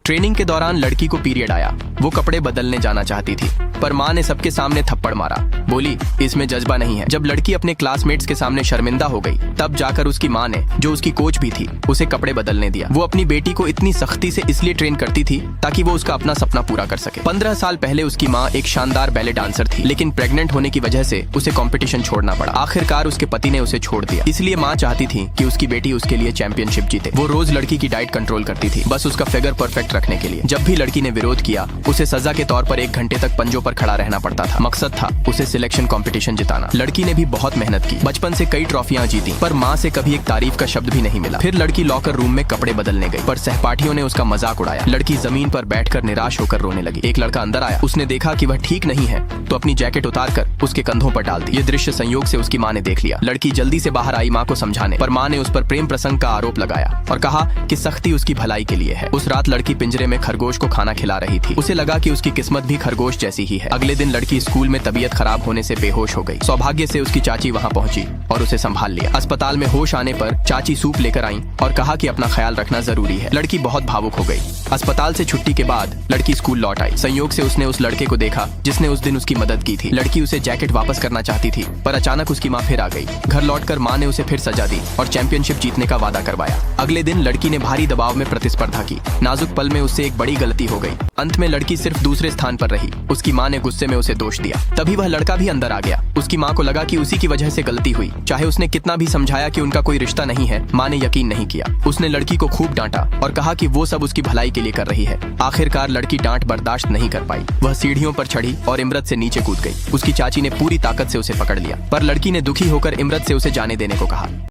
Training के दौरान लड़की को पीरियड आया। वो कपड़े बदलने जाना चाहती थी, पर माँ ने सबके सामने थप्पड़ मारा। बोली, इसमें जज्बा नहीं है। जब लड़की अपने क्लासमेट्स के सामने शर्मिंदा हो गई, तब जाकर उसकी माँ ने, जो उसकी कोच भी थी, उसे कपड़े बदलने दिया। वो अपनी बेटी को इतनी सख्ती से इसलिए ट्रेन करती थी ताकि वो उसका अपना सपना पूरा कर सके। 15 साल पहले उसकी माँ एक शानदार बैले डांसर थी, लेकिन प्रेग्नेंट होने की वजह से उसे कंपटीशन छोड़ना पड़ा। आखिरकार उसके पति ने उसे छोड़ दिया। इसलिए माँ चाहती थी कि उसकी बेटी उसके लिए चैंपियनशिप जीते। वो रोज लड़की की डाइट कंट्रोल करती थी, बस उसका फिगर परफेक्ट रखने के लिए। जब भी लड़की ने विरोध किया, उसे सजा के तौर पर 1 घंटे तक पंजों पर खड़ा रहना पड़ता था। मकसद था उसे सिलेक्शन कंपटीशन जिताना। लड़की ने भी बहुत मेहनत की, बचपन से कई ट्रॉफियां जीती, पर माँ से कभी एक तारीफ का शब्द भी नहीं मिला। फिर लड़की लॉकर रूम में कपड़े बदलने गई, पर सहपाठियों ने उसका मजाक उड़ाया। लड़की जमीन पर बैठकर निराश होकर रोने लगी। एक लड़का अंदर आया। उसने देखा कि वह ठीक नहीं है, तो अपनी जैकेट उतारकर उसके कंधों पर डाल दी। ये दृश्य संयोग से उसकी माँ ने देख लिया। लड़की जल्दी से बाहर आई माँ को समझाने, पर माँ ने उस पर प्रेम प्रसंग का आरोप लगाया और कहा कि सख्ती उसकी भलाई के लिए है। उस रात लड़की पिंजरे में खरगोश को खाना खिला रही थी। उसे लगा कि उसकी किस्मत भी खरगोश जैसी ही है। अगले दिन लड़की स्कूल में तबीयत खराब होने से बेहोश हो गई। सौभाग्य से उसकी चाची वहाँ पहुंची और उसे संभाल लिया। अस्पताल में होश आने पर चाची सूप लेकर आई और कहा कि अपना ख्याल रखना जरूरी है। लड़की बहुत भावुक हो गई। अस्पताल से छुट्टी के बाद लड़की स्कूल लौट आई। संयोग से उसने उस लड़के को देखा जिसने उस दिन उसकी मदद की थी। लड़की उसे जैकेट वापस करना चाहती थी, पर अचानक उसकी माँ फिर आ गई। घर लौटकर माँ ने उसे फिर सजा दी और चैंपियनशिप जीतने का वादा करवाया। अगले दिन लड़की ने भारी दबाव में प्रतिस्पर्धा की। नाजुक पल में उससे एक बड़ी गलती हो गई। अंत में लड़की सिर्फ दूसरे स्थान पर रही। उसकी माँ ने गुस्से में उसे दोष दिया। तभी वह लड़का भी अंदर आ गया। उसकी माँ को लगा कि उसी की वजह से गलती हुई। चाहे उसने कितना भी समझाया कि उनका कोई रिश्ता नहीं है, माँ ने यकीन नहीं किया। उसने लड़की को खूब डांटा और कहा कि वो सब उसकी भलाई के लिए कर रही है। आखिरकार लड़की डांट बर्दाश्त नहीं कर पाई। वह सीढ़ियों पर चढ़ी और इमरत से नीचे कूद गई। उसकी चाची ने पूरी ताकत से उसे पकड़ लिया, पर लड़की ने दुखी होकर इमरत से उसे जाने देने को कहा।